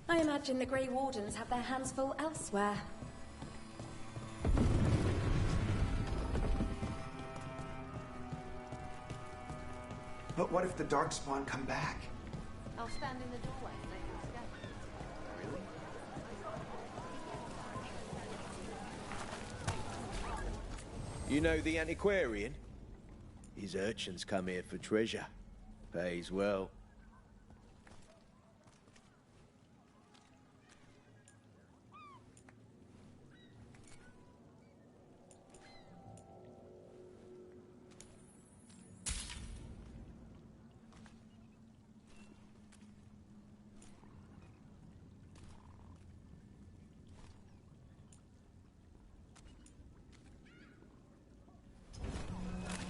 I imagine the Grey Wardens have their hands full elsewhere. But what if the Darkspawn come back? I'll stand in the doorway and make them scatter. You know the antiquarian? His urchins come here for treasure. Pays well.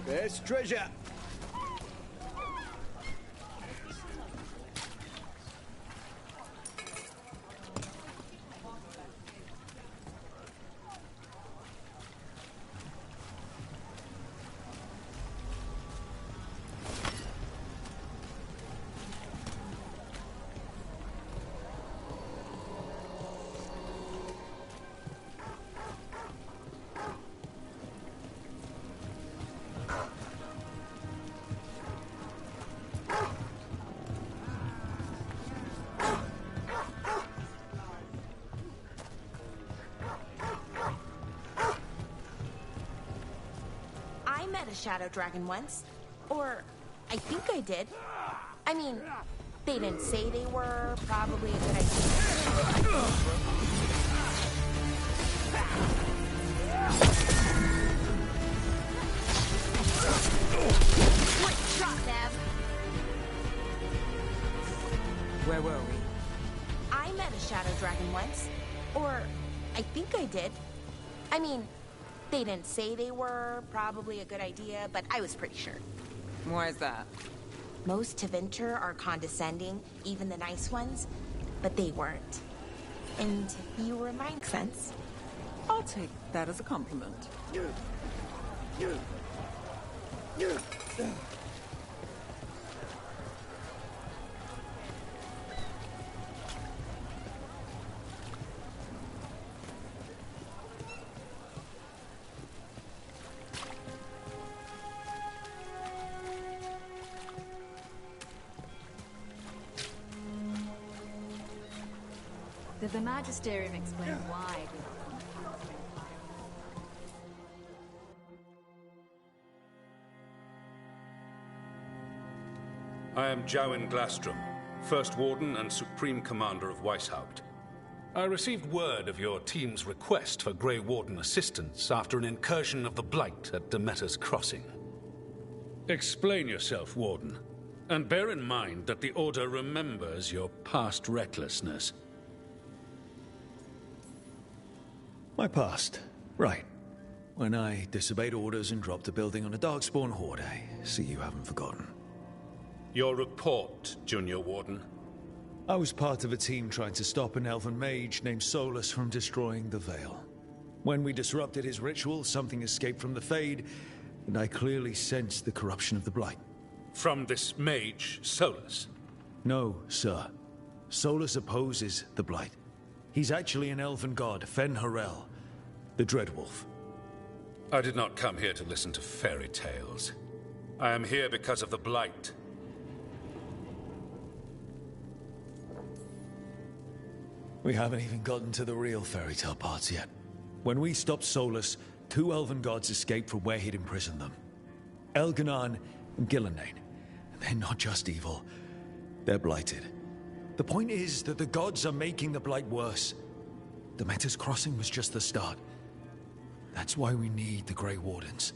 There's treasure! A shadow dragon once. Or, I think I did. I mean, they didn't say they were. Probably a good idea. Quick shot, Dev. Where were we? I met a shadow dragon once. Or, I think I did. I mean, they didn't say they were. Probably a good idea, but I was pretty sure. Why is that? Most Tevinter are condescending, even the nice ones, but they weren't. And you were my sense. I'll take that as a compliment. Did the Magisterium explain why? I am Jowin Glastrom, First Warden and Supreme Commander of Weishaupt. I received word of your team's request for Grey Warden assistance after an incursion of the Blight at Demeter's Crossing. Explain yourself, Warden, and bear in mind that the Order remembers your past recklessness. My past. Right. When I disobeyed orders and dropped a building on a Darkspawn horde, I see you haven't forgotten. Your report, Junior Warden. I was part of a team trying to stop an elven mage named Solus from destroying the Veil. When we disrupted his ritual, something escaped from the Fade, and I clearly sensed the corruption of the Blight. From this mage, Solus? No, sir. Solus opposes the Blight. He's actually an elven god, Fen Harel, the Dreadwolf. I did not come here to listen to fairy tales. I am here because of the Blight. We haven't even gotten to the real fairy tale parts yet. When we stopped Solus, 2 elven gods escaped from where he'd imprisoned them. Elganan and Gillenane. And they're not just evil, they're blighted. The point is that the gods are making the Blight worse. Demeter's Crossing was just the start. That's why we need the Grey Wardens.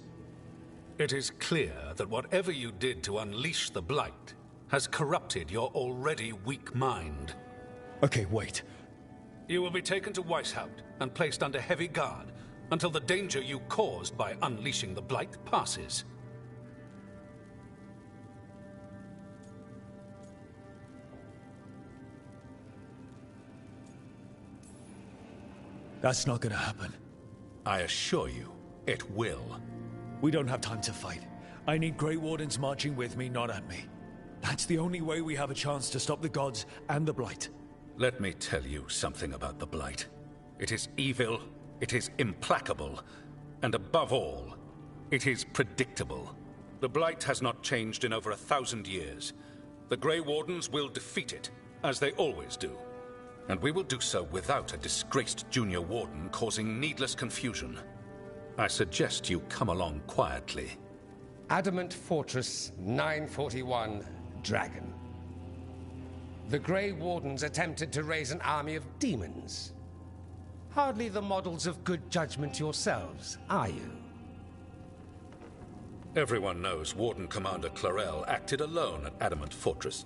It is clear that whatever you did to unleash the Blight has corrupted your already weak mind. Okay, wait. You will be taken to Weishaupt and placed under heavy guard until the danger you caused by unleashing the Blight passes. That's not gonna happen. I assure you, it will. We don't have time to fight. I need Grey Wardens marching with me, not at me. That's the only way we have a chance to stop the gods and the Blight. Let me tell you something about the Blight. It is evil, it is implacable, and above all, it is predictable. The Blight has not changed in over 1,000 years. The Grey Wardens will defeat it, as they always do. And we will do so without a disgraced junior warden causing needless confusion. I suggest you come along quietly. Adamant Fortress 941, Dragon. The Grey Wardens attempted to raise an army of demons. Hardly the models of good judgment yourselves, are you? Everyone knows Warden Commander Clarel acted alone at Adamant Fortress.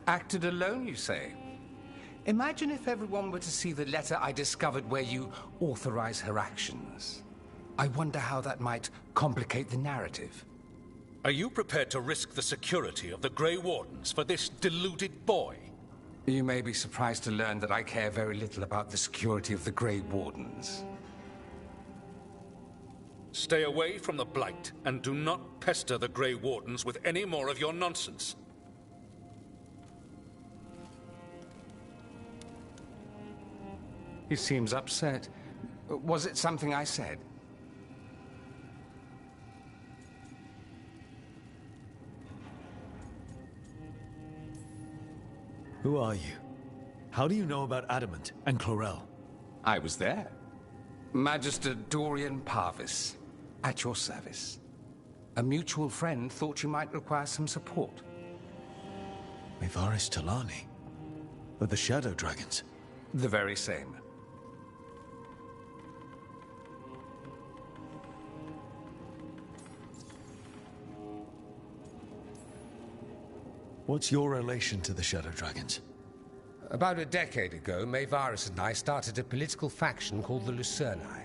Acted alone, you say? Imagine if everyone were to see the letter I discovered where you authorize her actions. I wonder how that might complicate the narrative. Are you prepared to risk the security of the Grey Wardens for this deluded boy? You may be surprised to learn that I care very little about the security of the Grey Wardens. Stay away from the Blight, and do not pester the Grey Wardens with any more of your nonsense. He seems upset. Was it something I said? Who are you? How do you know about Adamant and Clarel? I was there. Magister Dorian Parvis, at your service. A mutual friend thought you might require some support. Mevaris Talani? Of the Shadow Dragons? The very same. What's your relation to the Shadow Dragons? About a decade ago, Mevaris and I started a political faction called the Lucerni.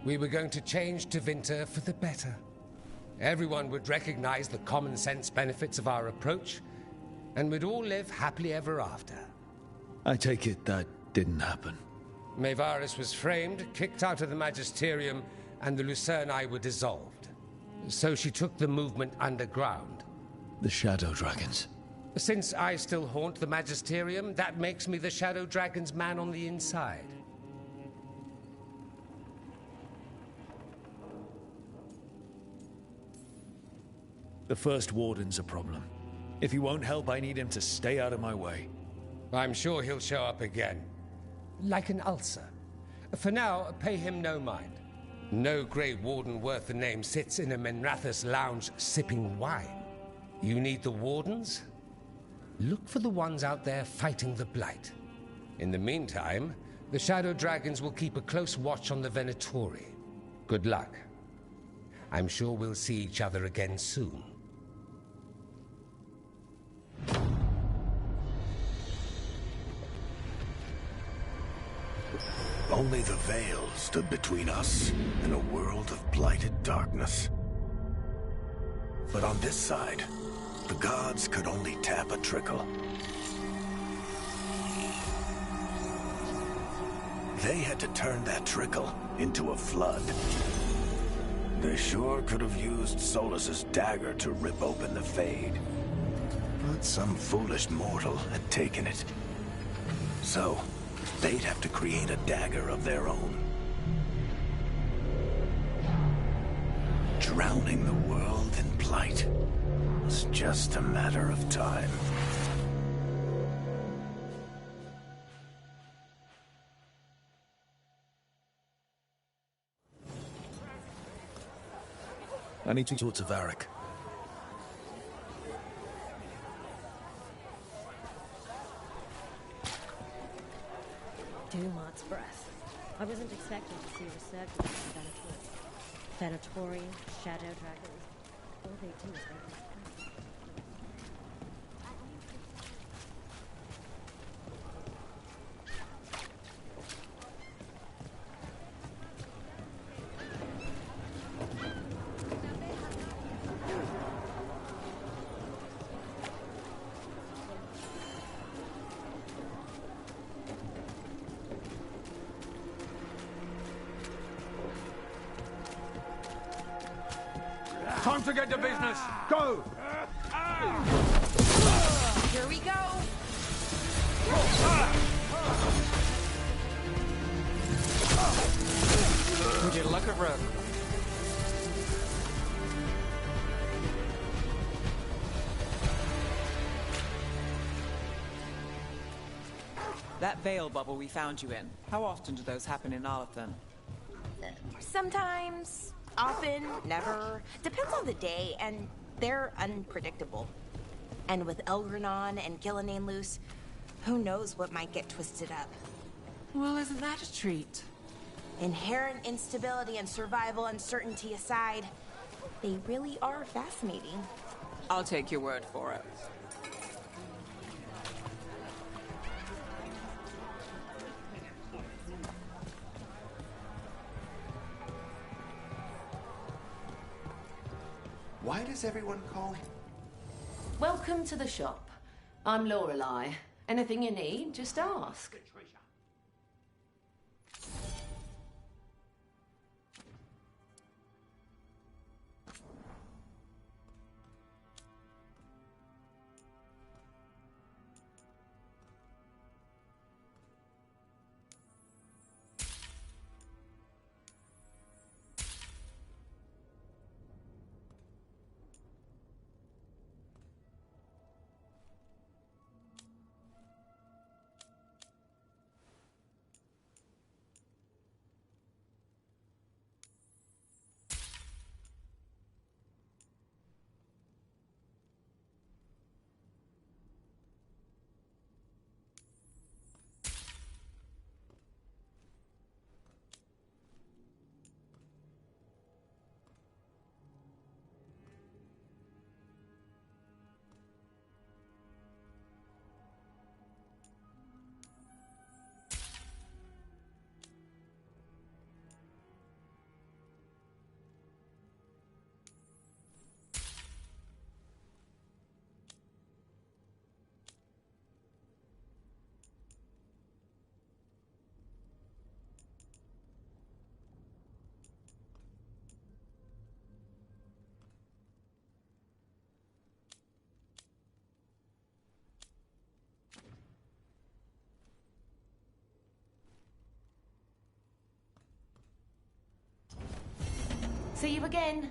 We were going to change Tevinter for the better. Everyone would recognize the common sense benefits of our approach, and we'd all live happily ever after. I take it that didn't happen. Mevaris was framed, kicked out of the Magisterium, and the Lucerni were dissolved. So she took the movement underground. The Shadow Dragons. Since I still haunt the Magisterium, that makes me the Shadow Dragon's man on the inside. The First Warden's a problem. If he won't help, I need him to stay out of my way. I'm sure he'll show up again. Like an ulcer. For now, pay him no mind. No Grey Warden worth the name sits in a Menrathus lounge sipping wine. You need the Wardens? Look for the ones out there fighting the Blight. In the meantime, the Shadow Dragons will keep a close watch on the Venatori. Good luck. I'm sure we'll see each other again soon. Only the veil stood between us and a world of blighted darkness. But on this side, the gods could only tap a trickle. They had to turn that trickle into a flood. They sure could have used Solus's dagger to rip open the Fade. But some foolish mortal had taken it. So, they'd have to create a dagger of their own. Drowning the world in blight was just a matter of time. I need to talk to Varric. Dumont's breath. I wasn't expecting to see a resurgence of Venatori, Shadow Dragons. All they do is make us crazy. Time to get to business! Go! Here we go! Would you look at Rook? That veil bubble we found you in, how often do those happen in Arlathan? Sometimes, often, never. Depends on the day, and they're unpredictable. And with Elgranon and Gillenane loose, who knows what might get twisted up. Well, isn't that a treat? Inherent instability and survival uncertainty aside, they really are fascinating. I'll take your word for it. Why does everyone call him? Welcome to the shop. I'm Lorelei. Anything you need, just ask. See you again.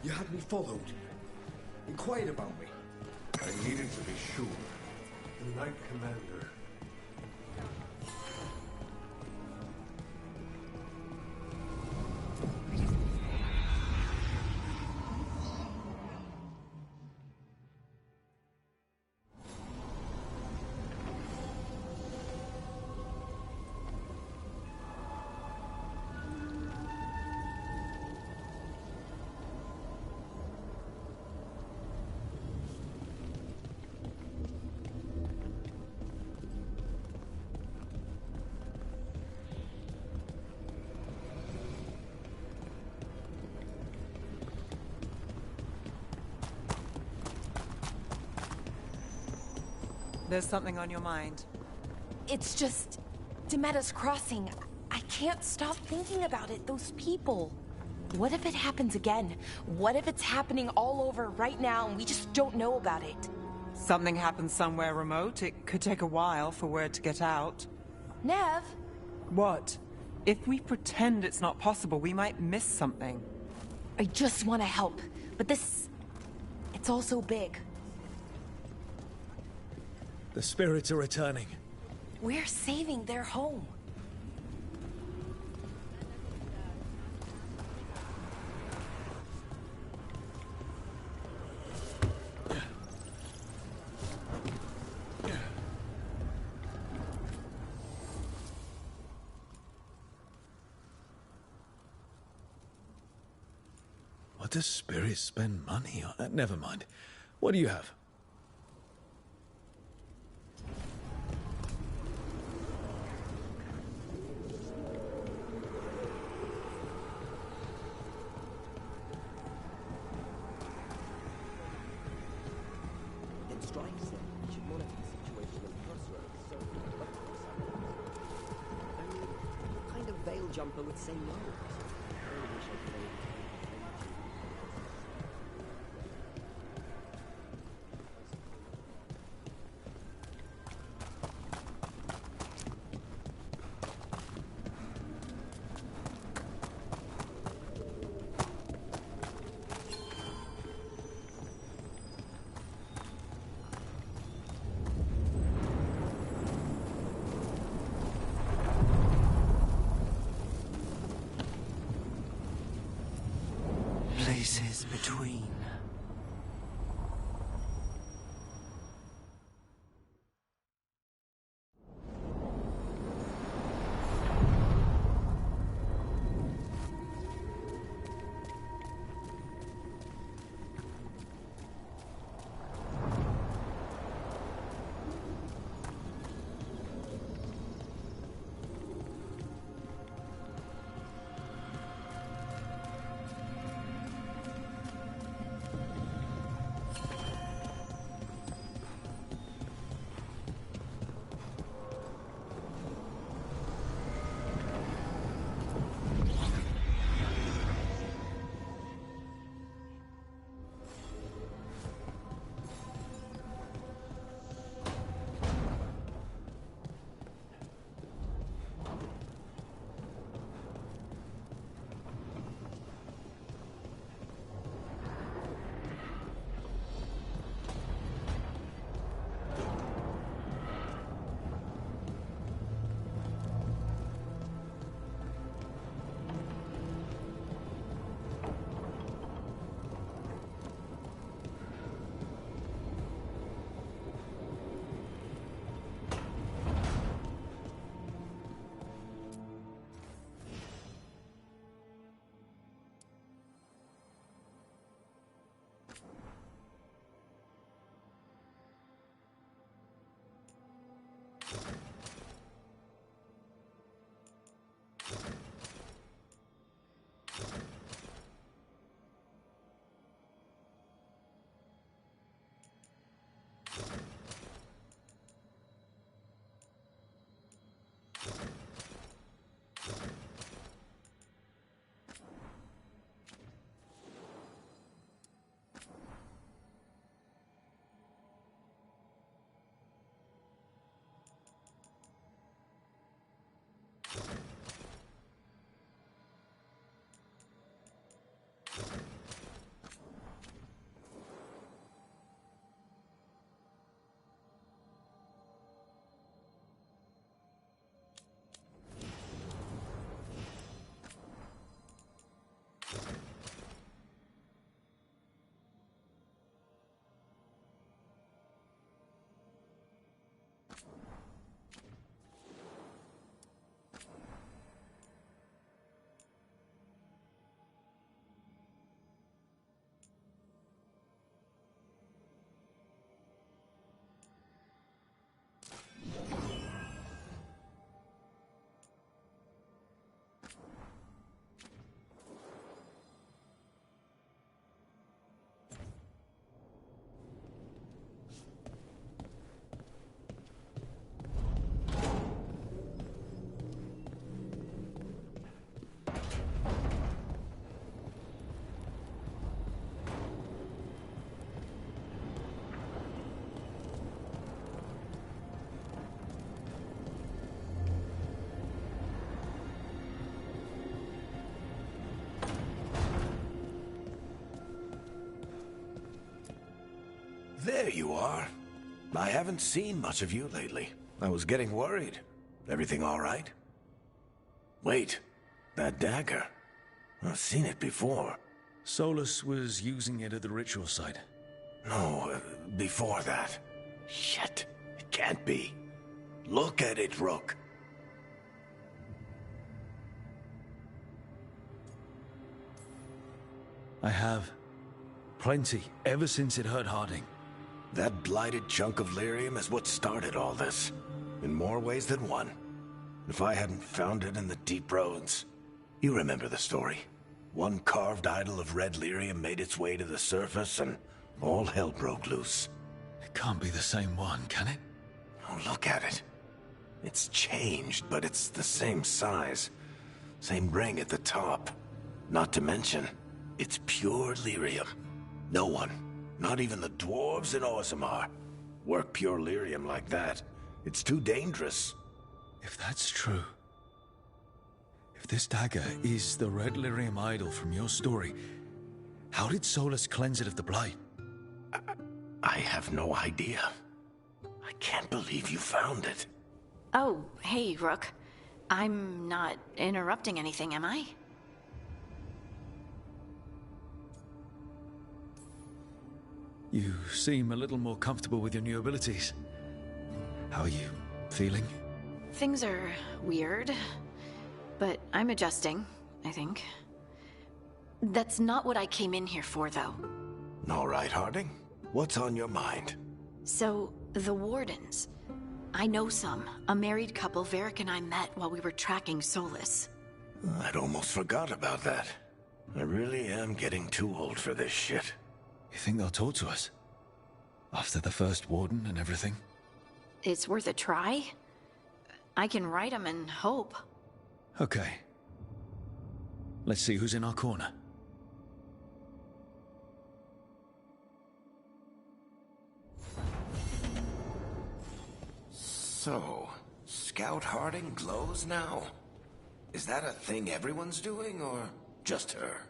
You had me followed. Inquired about me. I needed to be sure. The Knight Commander. There's something on your mind. It's just Demetta's Crossing. I can't stop thinking about it. Those people. What if it happens again? What if it's happening all over right now and we just don't know about it? Something happens somewhere remote. It could take a while for word to get out. Nev? What? If we pretend it's not possible, we might miss something. I just want to help, but this... it's all so big. The spirits are returning. We're saving their home. What does spirits spend money on? Never mind. What do you have? jumper would say no. I wish I could overcome it. Places between. There you are. I haven't seen much of you lately. I was getting worried. Everything all right? Wait, that dagger. I've seen it before. Solus was using it at the ritual site. No, before that. Shit, it can't be. Look at it, Rook. I have. Plenty, ever since it hurt Harding. That blighted chunk of lyrium is what started all this. In more ways than one. If I hadn't found it in the deep roads... You remember the story. One carved idol of red lyrium made its way to the surface and all hell broke loose. It can't be the same one, can it? Oh, look at it. It's changed, but it's the same size. Same ring at the top. Not to mention, it's pure lyrium. No one, not even the dwarves in Orzammar, work pure lyrium like that. It's too dangerous. If that's true, if this dagger is the red lyrium idol from your story, how did Solus cleanse it of the blight? I have no idea. I can't believe you found it. Oh, hey, Rook. I'm not interrupting anything, am I? You seem a little more comfortable with your new abilities. How are you feeling? Things are weird, but I'm adjusting, I think. That's not what I came in here for, though. All right, Harding. What's on your mind? So, the Wardens. I know some. A married couple Varric and I met while we were tracking Solus. I'd almost forgot about that. I really am getting too old for this shit. You think they'll talk to us? After the first Warden and everything? It's worth a try. I can write them and hope. Okay. Let's see who's in our corner. So, Scout Harding glows now? Is that a thing everyone's doing, or just her?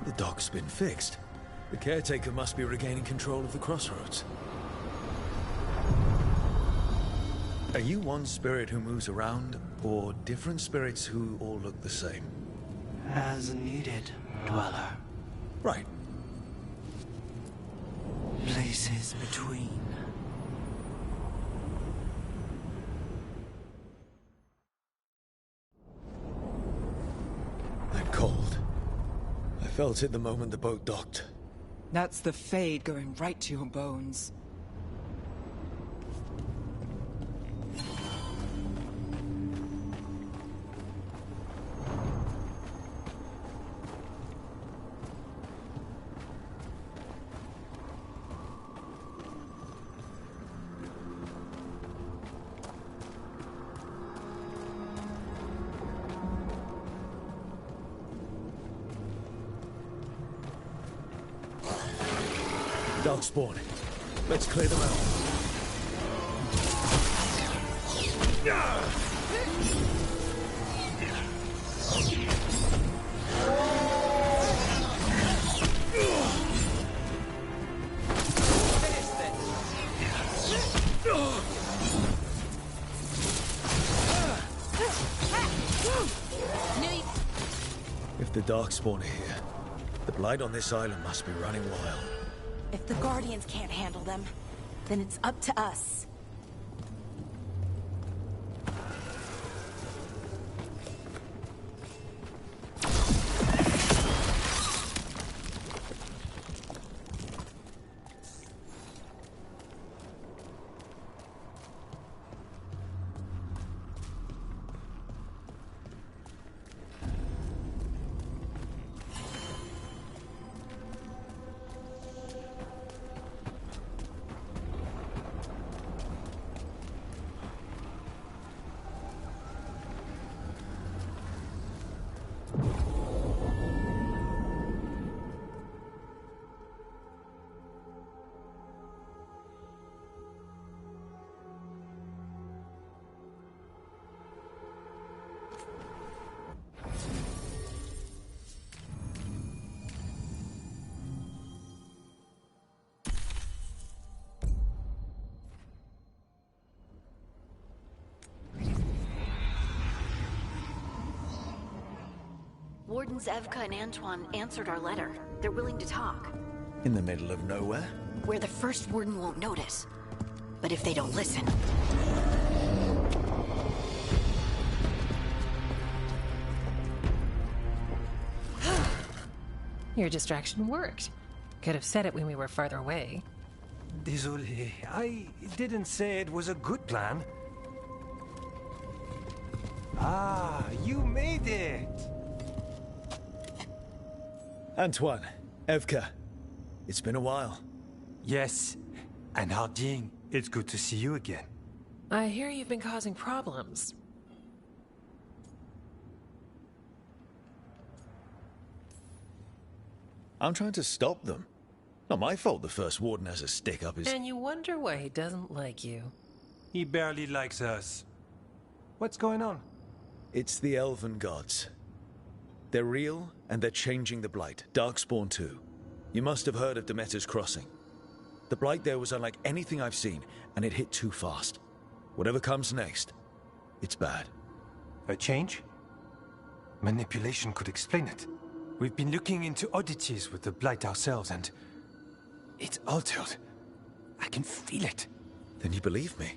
The dock's been fixed. The caretaker must be regaining control of the crossroads. Are you one spirit who moves around, or different spirits who all look the same? As needed, Dweller. Right. Places between. I'm cold. I felt it the moment the boat docked. That's the Fade going right to your bones. Darkspawn. Let's clear them out. If the Darkspawn are here, the blight on this island must be running wild. If the Guardians can't handle them, then it's up to us. Wardens Evka and Antoine answered our letter. They're willing to talk. In the middle of nowhere? Where the first warden won't notice. But if they don't listen... Your distraction worked. Could have said it when we were farther away. Désolé, I didn't say it was a good plan. Ah, you made it! Antoine, Evka, it's been a while. Yes, and Harding, it's good to see you again. I hear you've been causing problems. I'm trying to stop them. Not my fault the first warden has a stick up his... And you wonder why he doesn't like you. He barely likes us. What's going on? It's the elven gods. They're real, and they're changing the Blight. Darkspawn too. You must have heard of Demeter's Crossing. The Blight there was unlike anything I've seen, and it hit too fast. Whatever comes next, it's bad. A change? Manipulation could explain it. We've been looking into oddities with the Blight ourselves, and... it's altered. I can feel it. Then you believe me?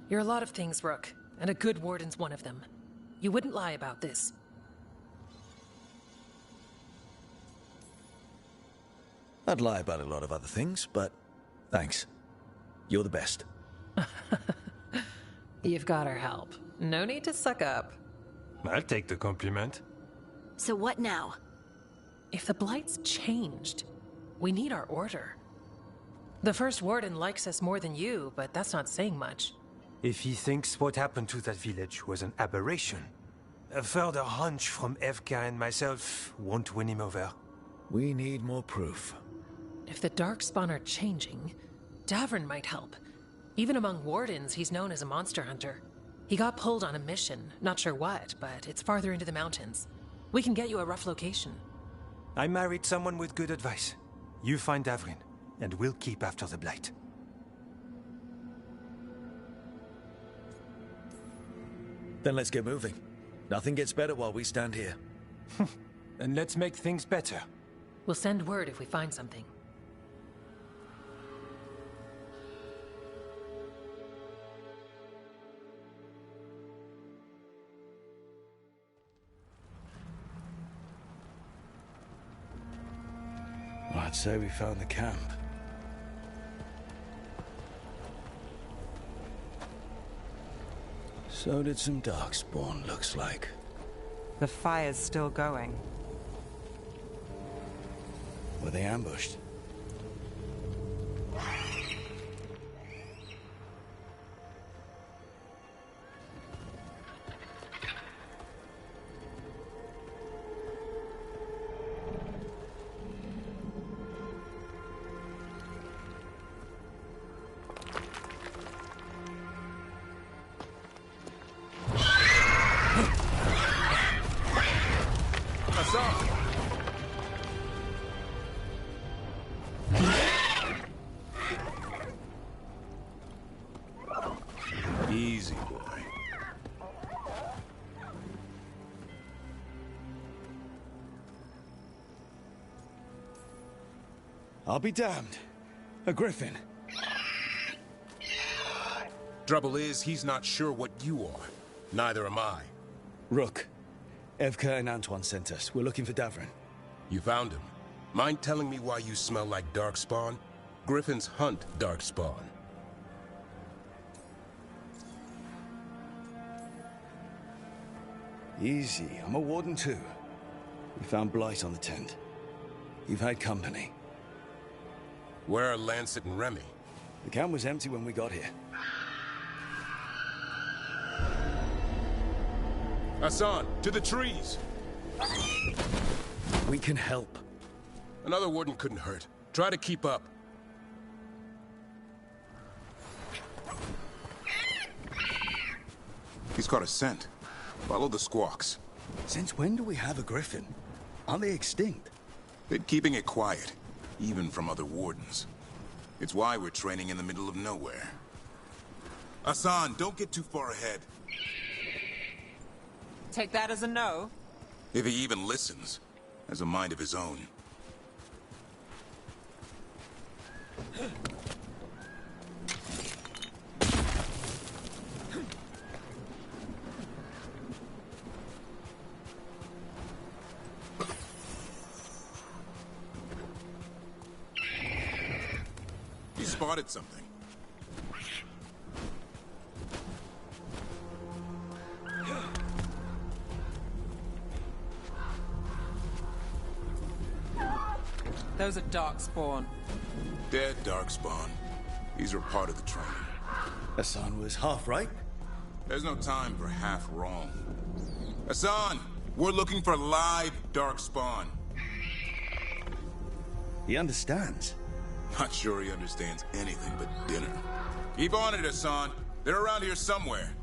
You're a lot of things, Rook, and a good warden's one of them. You wouldn't lie about this. I'd lie about a lot of other things, but thanks. You're the best. You've got our help. No need to suck up. I'll take the compliment. So what now? If the Blight's changed, we need our order. The first warden likes us more than you, but that's not saying much. If he thinks what happened to that village was an aberration, a further hunch from Evka and myself won't win him over. We need more proof. If the Darkspawn are changing, Davrin might help. Even among wardens, he's known as a monster hunter. He got pulled on a mission, not sure what, but it's farther into the mountains. We can get you a rough location. I married someone with good advice. You find Davrin, and we'll keep after the Blight. Then let's get moving. Nothing gets better while we stand here. And let's make things better. We'll send word if we find something. I'd say we found the camp. So did some Darkspawn, looks like. The fire's still going. Were they ambushed? Easy, boy. I'll be damned. A griffin. Trouble is, he's not sure what you are. Neither am I. Rook. Evka and Antoine sent us. We're looking for Davrin. You found him. Mind telling me why you smell like Darkspawn? Griffins hunt Darkspawn. Easy. I'm a warden too. We found Blight on the tent. You've had company. Where are Lancet and Remy? The camp was empty when we got here. Hassan, to the trees! We can help. Another warden couldn't hurt. Try to keep up. He's got a scent. Follow the squawks. Since when do we have a griffin? Aren't they extinct? Been keeping it quiet, even from other wardens. It's why we're training in the middle of nowhere. Hassan, don't get too far ahead. Take that as a no. If he even listens, has a mind of his own. He spotted something. Those are Darkspawn. Dead Darkspawn. These are part of the training. Hassan was half right. There's no time for half wrong. Hassan, we're looking for live Darkspawn. He understands. Not sure he understands anything but dinner. Keep on it, Hassan. They're around here somewhere.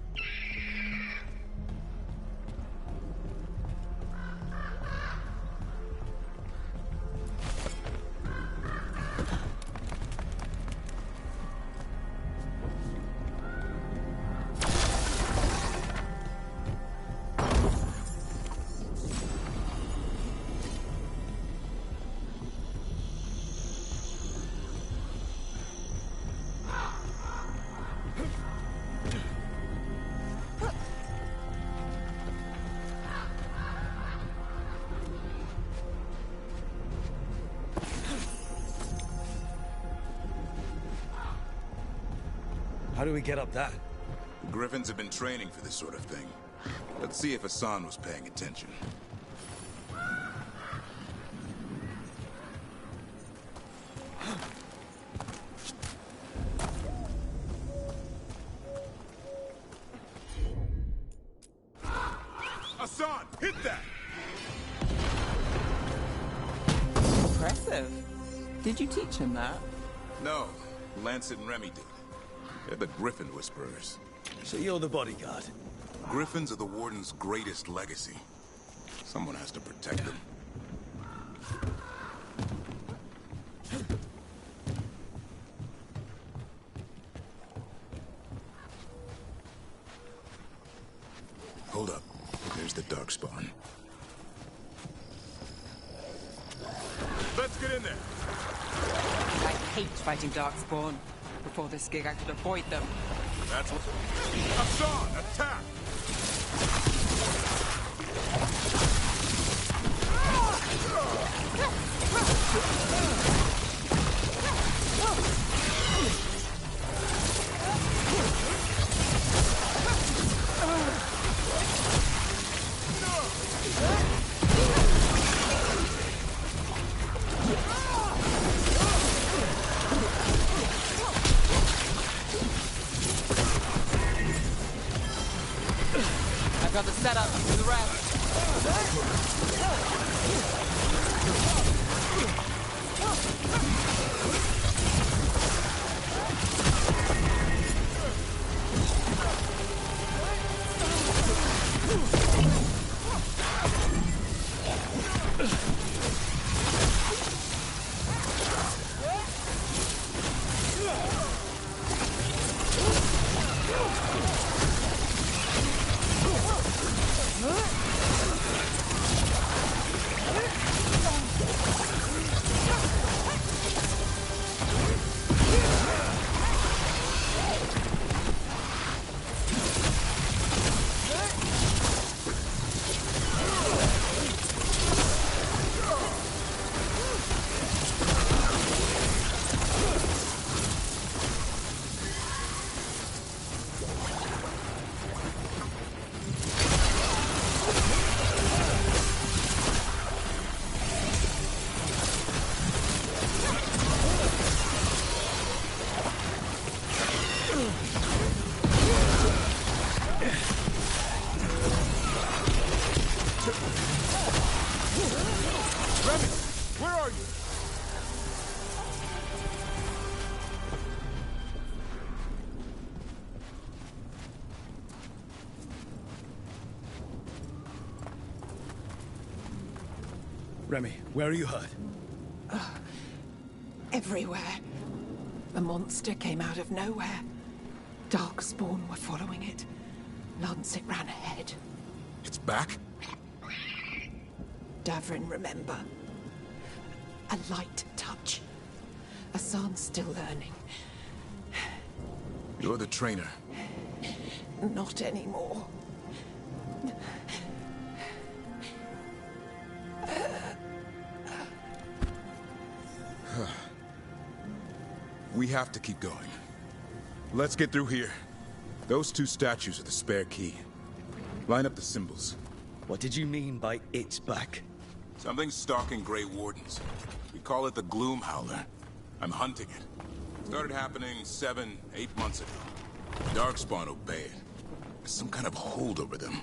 How do we get up that? The Griffins have been training for this sort of thing. Let's see if Hassan was paying attention. Hassan, hit that! Impressive. Did you teach him that? No, Lancet and Remy did. They're the Griffin Whisperers. So you're the bodyguard? Griffins are the Warden's greatest legacy. Someone has to protect them. Hold up. There's the Darkspawn. Let's get in there! I hate fighting Darkspawn. Before this gig, I could avoid them. That's what... Hassan, attack! I've got the setup for the rest. Remy, where are you hurt? Everywhere. The monster came out of nowhere. Darkspawn were following it. Lancet ran ahead. It's back? Davrin remember? A light touch. Hassan's still learning. You're the trainer. Not anymore. We have to keep going. Let's get through here. Those two statues are the spare key. Line up the symbols. What did you mean by it's back? Something's stalking Grey Wardens. We call it the Gloom Howler. I'm hunting it. Started happening 7, 8 months ago. Darkspawn obey it. There's some kind of hold over them.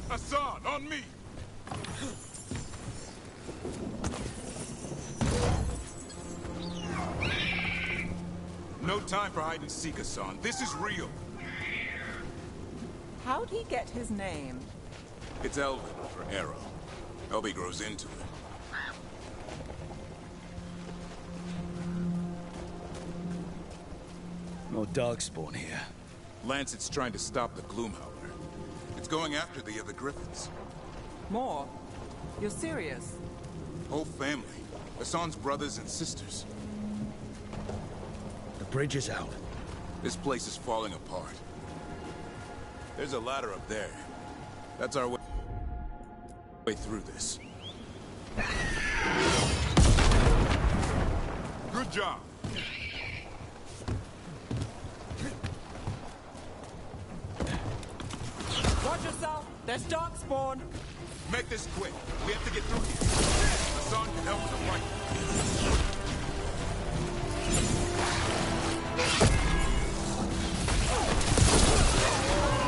Hassan, on me! No time for hide and seek, Hassan. This is real. How'd he get his name? It's Elvin, for Arrow. Elby grows into it. More Darkspawn here. Lancet's trying to stop the Gloom Howler. It's going after the other Griffins. More? You're serious? Whole family. Hassan's brothers and sisters. The bridge is out. This place is falling apart. There's a ladder up there. That's our way through this. Good job. Watch yourself! There's Darkspawn! Make this quick. We have to get through here. Hassan can help with the fight.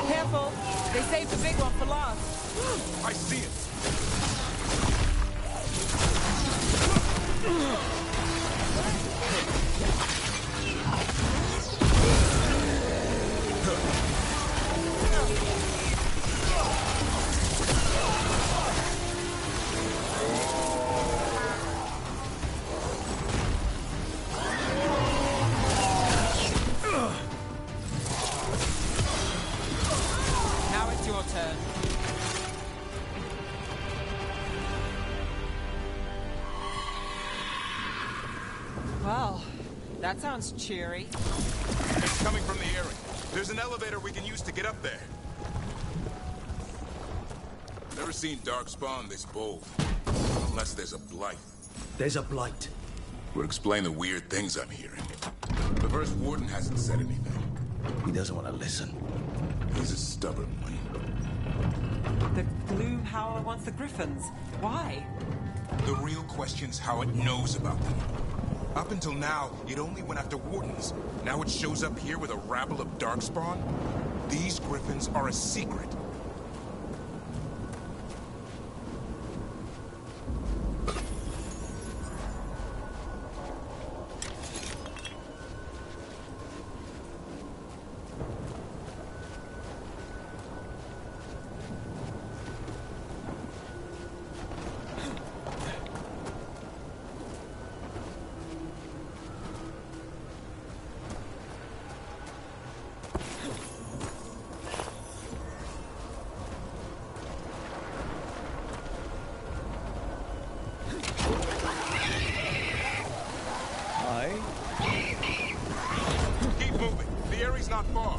Careful! They saved the big one for last. I see it. Now it's your turn. Well, that sounds cheery. It's coming from the area. There's an elevator we can use to get up there. Never seen Darkspawn this bold. Unless there's a blight. There's a blight. Would explain the weird things I'm hearing. The first Warden hasn't said anything. He doesn't want to listen. He's a stubborn one. The Gloom Howler wants the Griffins. Why? The real question's how it knows about them. Up until now, it only went after Wardens. Now it shows up here with a rabble of Darkspawn? These Griffins are a secret. Keep moving. The area's not far.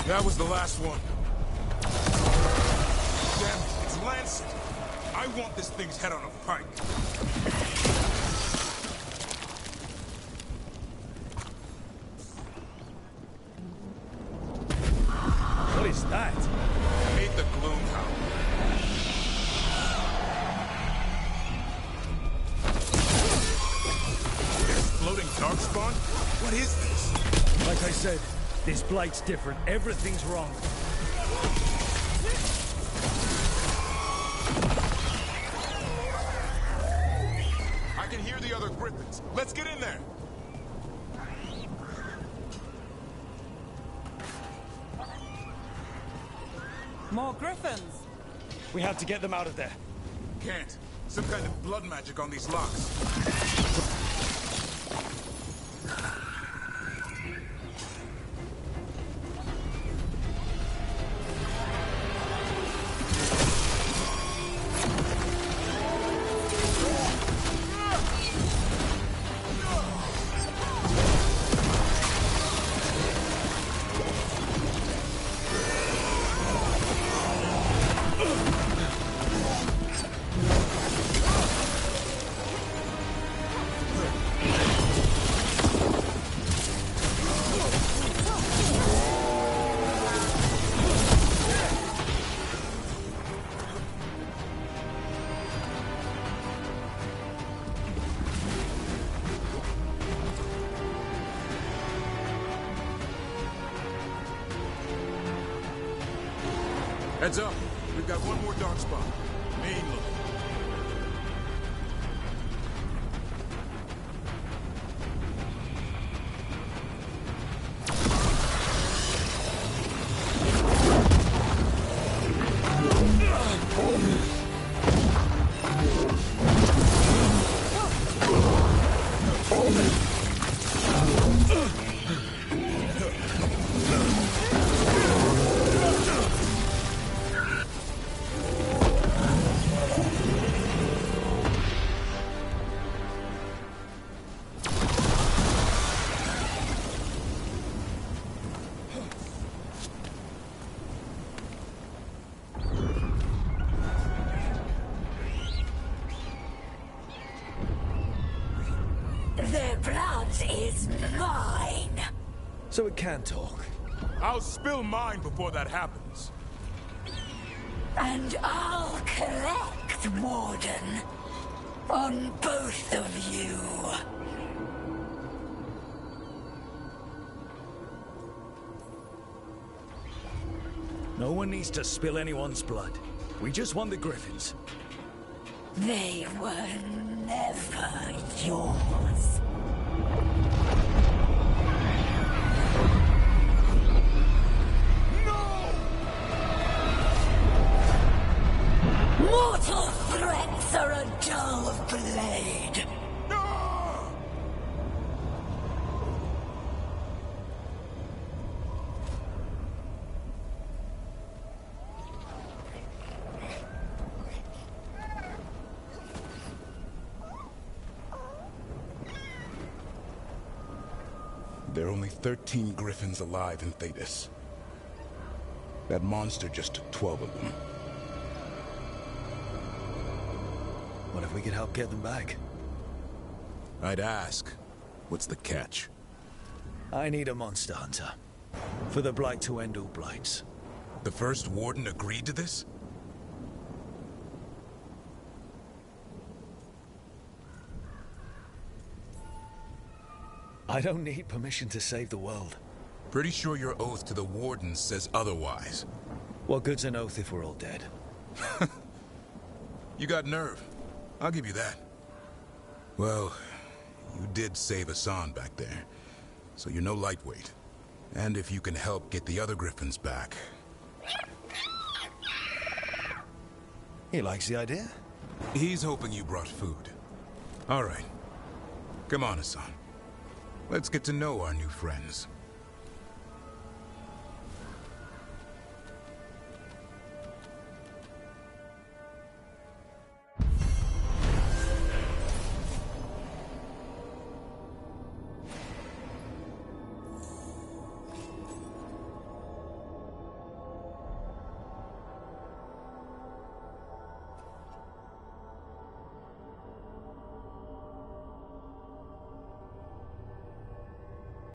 That was the last one. Damn it, it's Lancet. I want this thing's head on a pike. said, this blight's different. Everything's wrong. I can hear the other griffins. Let's get in there. More griffins! We have to get them out of there. Can't. Some kind of blood magic on these locks. Heads up. We've got one more dark spot. Main look. Their blood is mine. So it can talk. I'll spill mine before that happens. And I'll collect, Warden. On both of you. No one needs to spill anyone's blood. We just want the griffins. They were never yours. Mortal threats are a dull blade. There are only 13 griffins alive in Thetis. That monster just took 12 of them. What if we could help get them back? I'd ask. What's the catch? I need a monster hunter. For the Blight to end all blights. The first Warden agreed to this? I don't need permission to save the world. Pretty sure your oath to the Warden says otherwise. What good's an oath if we're all dead? You got nerve. I'll give you that. Well, you did save Hassan back there, so you're no lightweight. And if you can help get the other griffins back... He likes the idea? He's hoping you brought food. All right. Come on, Hassan. Let's get to know our new friends.